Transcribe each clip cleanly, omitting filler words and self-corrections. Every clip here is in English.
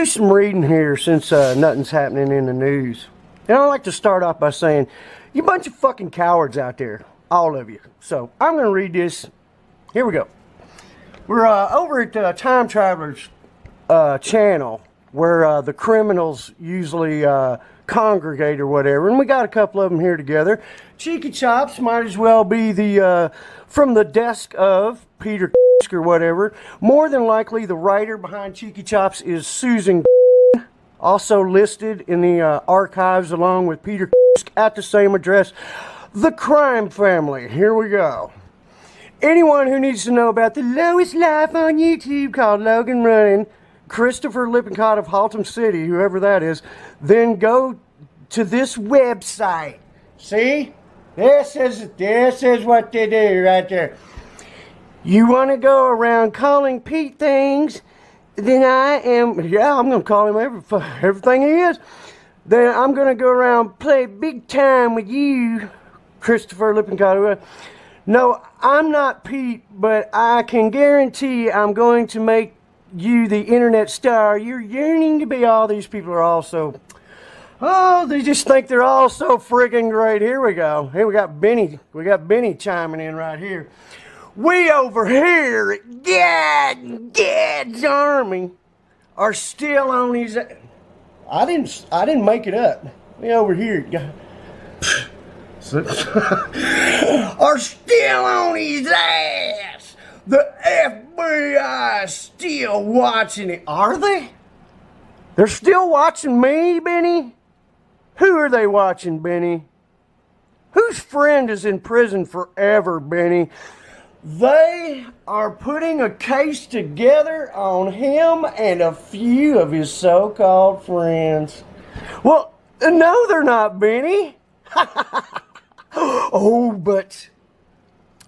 do some reading here since nothing's happening in the news. And I'd like to start off by saying, you bunch of fucking cowards out there, all of you. So I'm going to read this. Here we go. We're over at Time Traveler's channel, where the criminals usually congregate or whatever, and we got a couple of them here together. Cheeky Chops might as well be the from the desk of Peter or whatever. More than likely, the writer behind Cheeky Chops is Susan, also listed in the archives along with Peter at the same address. The Crime Family. Here we go. Anyone who needs to know about the lowest life on YouTube called Logan Running, Christopher Lippincott of Haltom City, whoever that is, then go to this website. See? This is what they do right there. You want to go around calling Pete things, then I'm going to call him everything he is. Then I'm going to go around play big time with you, Christopher Lippincott. No, I'm not Pete, but I can guarantee I'm going to make you the internet star you're yearning to be. All these people are also, oh, they just think they're all so friggin' great. Here we go. Here we got Benny. We got Benny chiming in right here. We over here at Gad's Army are still on his. I didn't make it up. We over here are still on his ass. The FBI is still watching it. Are they? They're still watching me, Benny? Who are they watching, Benny? Whose friend is in prison forever, Benny? They are putting a case together on him and a few of his so-called friends. Well, no, they're not, Benny. Oh, but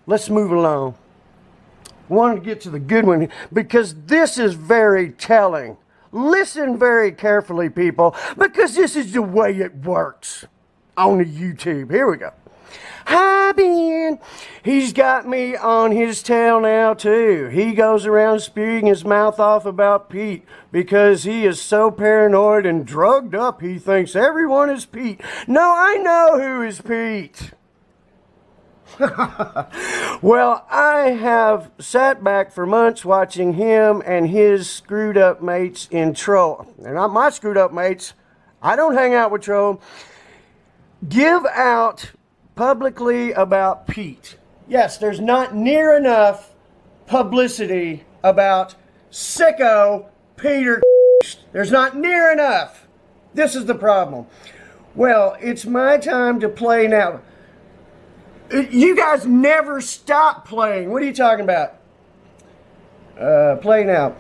let's move along. I wanted to get to the good one because this is very telling. Listen very carefully, people, because this is the way it works on the YouTube. Here we go. Hi, Ben. He's got me on his tail now, too. He goes around spewing his mouth off about Pete because he is so paranoid and drugged up he thinks everyone is Pete. No, I know who is Pete. Well, I have sat back for months watching him and his screwed up mates in T.R.O.L.L. They're not my screwed up mates. I don't hang out with T.R.O.L.L. Give out publicly about Pete. Yes, there's not near enough publicity about sicko Peter. There's not near enough. This is the problem. Well, it's my time to play now. You guys never stop playing. What are you talking about? Play now.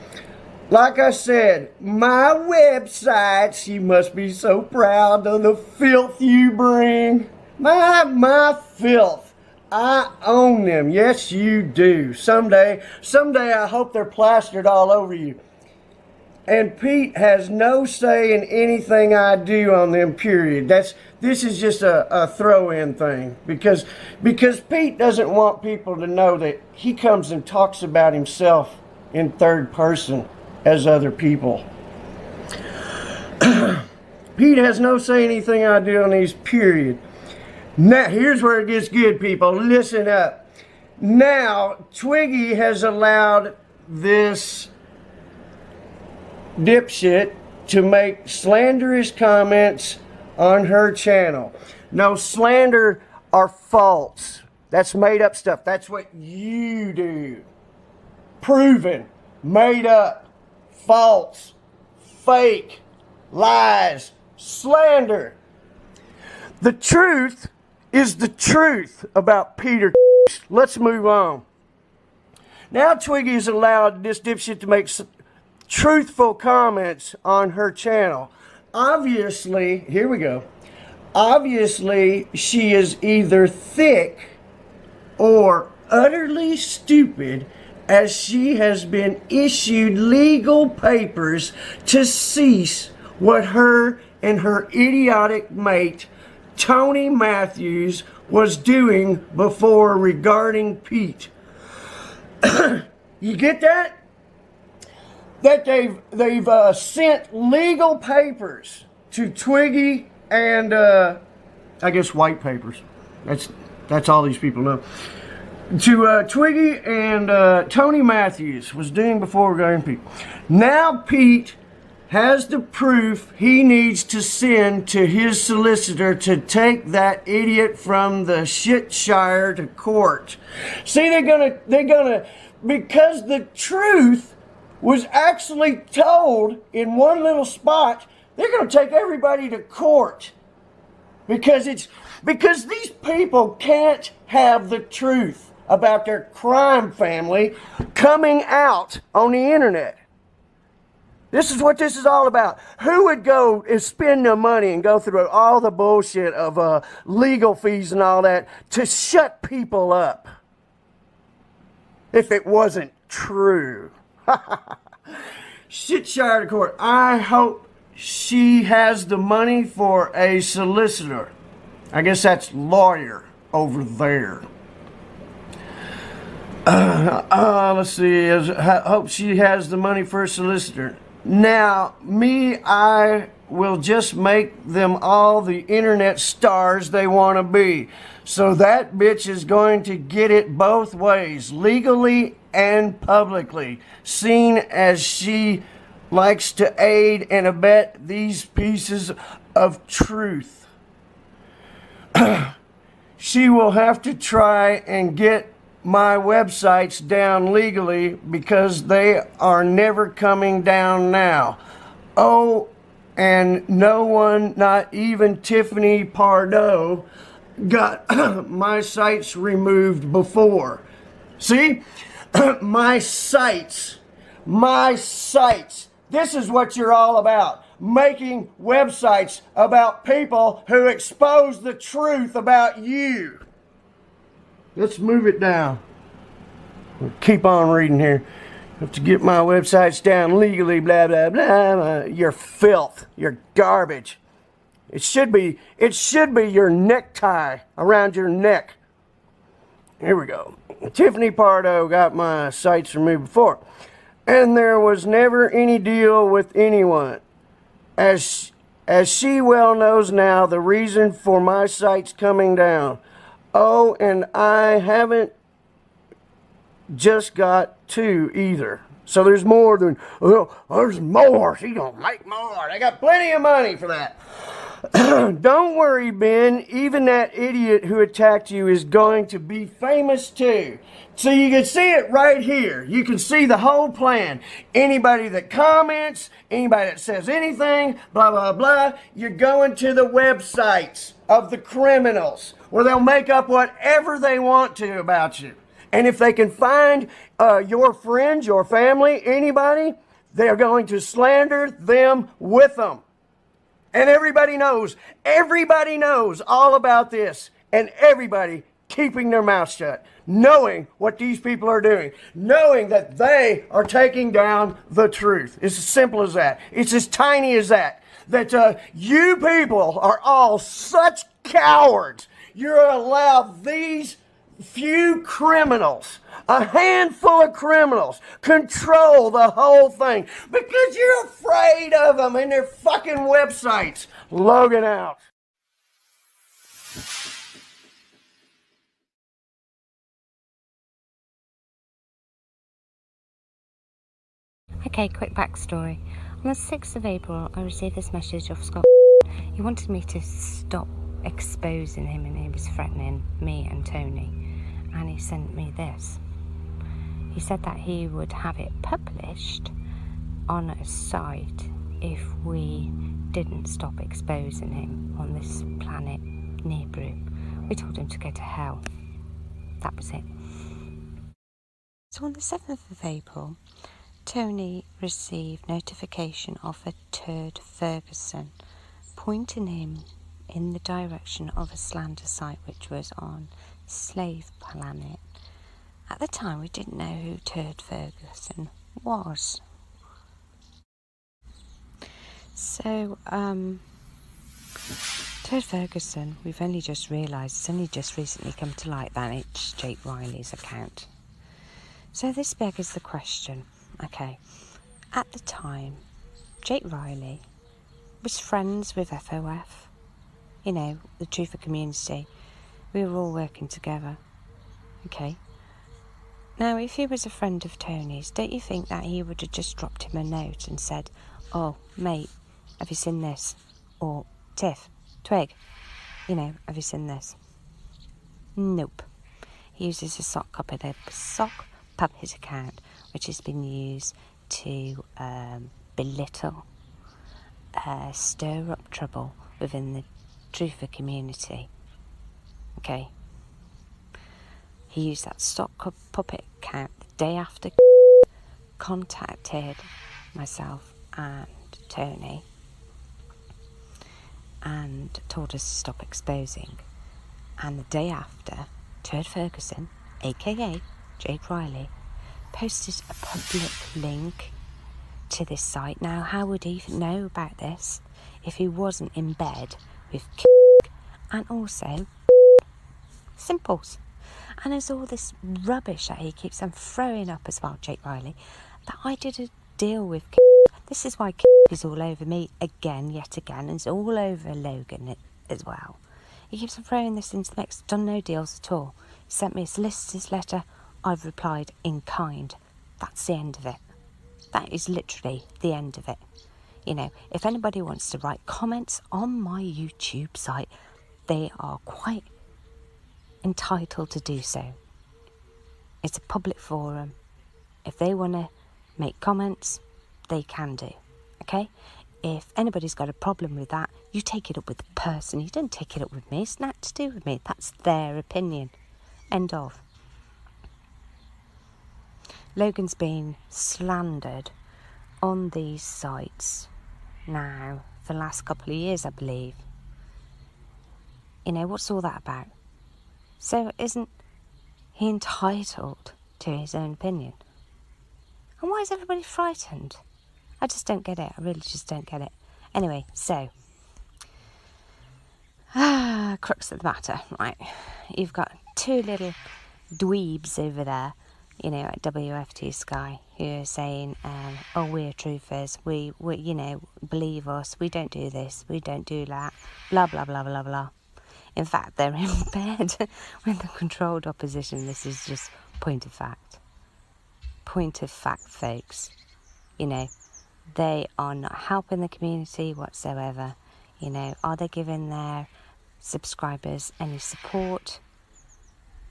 Like I said, my websites, you must be so proud of the filth you bring. My filth. I own them. Yes, you do. Someday I hope they're plastered all over you. And Pete has no say in anything I do on them, period. This is just a throw-in thing. Because Pete doesn't want people to know that he comes and talks about himself in third person as other people. Pete has no say in anything I do on these, period. Now, here's where it gets good, people. Listen up. Now, Twiggie has allowed this dipshit to make slanderous comments on her channel. No, slander are false. That's made up stuff. That's what you do. Proven, made up, false, fake, lies, slander. The truth is the truth about Peter. Let's move on. Now Twiggie has allowed this dipshit to make truthful comments on her channel. Obviously, here we go. Obviously, she is either thick or utterly stupid, as she has been issued legal papers to cease what her and her idiotic mate, Tony Matthews, was doing before regarding Pete. You get that? that they've sent legal papers to Twiggie and I guess white papers. That's all these people know. To Twiggie and Tony Matthews was doing before regarding Pete. Now Pete has the proof he needs to send to his solicitor to take that idiot from the shitshire to court. See, they're gonna, because the truth was actually told in one little spot, they're gonna take everybody to court. Because these people can't have the truth about their crime family coming out on the internet. This is what this is all about. Who would go and spend their money and go through all the bullshit of legal fees and all that to shut people up if it wasn't true? Shitshire to court. I hope she has the money for a solicitor. I guess that's lawyer over there. Let's see. I hope she has the money for a solicitor. Now, I will just make them all the internet stars they want to be. So that bitch is going to get it both ways, legally and publicly, seen as she likes to aid and abet these pieces of truth. She will have to try and get my websites down legally because they are never coming down now. Oh, and no one, not even Tiffany Pardo, got my sites removed before. See? My sites. This is what you're all about. Making websites about people who expose the truth about you. Let's move it down. We'll keep on reading here. Have to get my websites down legally, blah, blah, blah. You're filth. You're garbage. It should be your necktie around your neck. Here we go. Tiffany Pardo got my sites removed before. And there was never any deal with anyone. As she well knows now, the reason for my sites coming down. Oh, and I haven't just got two either. So there's more than, oh, there's more. She gonna make more. They got plenty of money for that. Don't worry, Ben. Even that idiot who attacked you is going to be famous too. So you can see it right here. You can see the whole plan. Anybody that comments, anybody that says anything, blah, blah, blah, you're going to the websites of the criminals where they'll make up whatever they want to about you. And if they can find your friends, your family, anybody, they're going to slander them with them. And everybody knows all about this. And everybody keeping their mouth shut, knowing what these people are doing, knowing that they are taking down the truth. It's as simple as that. It's as tiny as that. That you people are all such cowards. You're allowed these few criminals, a handful of criminals, control the whole thing because you're afraid of them and their fucking websites. Logan out. Okay, quick backstory. On the 6th of April, I received this message off Scott. He wanted me to stop exposing him and he was threatening me and Tony. And he sent me this. He said that he would have it published on a site if we didn't stop exposing him on this planet Nebru. We told him to go to hell. That was it. So on the 7th of April, Tony received notification of a turd Ferguson pointing him in the direction of a slander site which was on Slave Planet. At the time we didn't know who Turd Ferguson was. So Turd Ferguson, we've only just realised, it's only just recently come to light that it's Jake Riley's account. So this begs the question, okay, At the time, Jake Riley was friends with FOF, you know, the Truther community. We were all working together, okay? Now, if he was a friend of Tony's, don't you think that he would have just dropped him a note and said, oh, mate, have you seen this? Or, Tiff, Twig, you know, have you seen this? Nope. He uses a sock puppet account, which has been used to belittle, stir up trouble within the Truther community. Okay. He used that stock puppet account the day after contacted myself and Tony and told us to stop exposing. And the day after, Turd Ferguson, aka Jake Riley, posted a public link to this site. Now, how would he even know about this if he wasn't in bed with and also Simples? And there's all this rubbish that he keeps on throwing up as well, Jake Riley, that I did a deal with. This is why is all over me again, yet again, and it's all over Logan as well. He keeps on throwing this into the mix, done no deals at all. He sent me a solicitor's letter, I've replied in kind. That's the end of it. That is literally the end of it. You know, if anybody wants to write comments on my YouTube site, they are quite entitled to do so. It's a public forum. If they want to make comments, they can do. Okay? If anybody's got a problem with that, you take it up with the person. You don't take it up with me. It's not to do with me. That's their opinion. End of. Logan's been slandered on these sites now for the last couple of years, I believe. You know, what's all that about? So isn't he entitled to his own opinion? And why is everybody frightened? I just don't get it. I really just don't get it. Anyway, so crux of the matter, right? You've got two little dweebs over there, you know, at WFT Sky, who are saying, oh, we're truthers, we, you know, believe us, we don't do this, we don't do that, blah, blah, blah, blah, blah. In fact, they're in bed with the controlled opposition. This is just point of fact. Point of fact, folks. You know, they are not helping the community whatsoever. You know, are they giving their subscribers any support?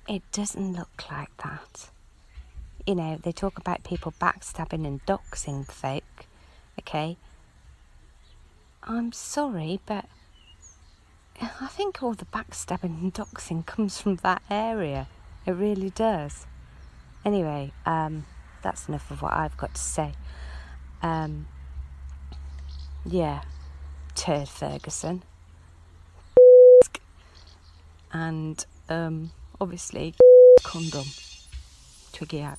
It doesn't look like that. You know, they talk about people backstabbing and doxing folk, okay? I'm sorry, but I think all the backstabbing and doxing comes from that area. It really does. Anyway, that's enough of what I've got to say. Yeah, Turd Ferguson. And, obviously, condom. Twiggie out.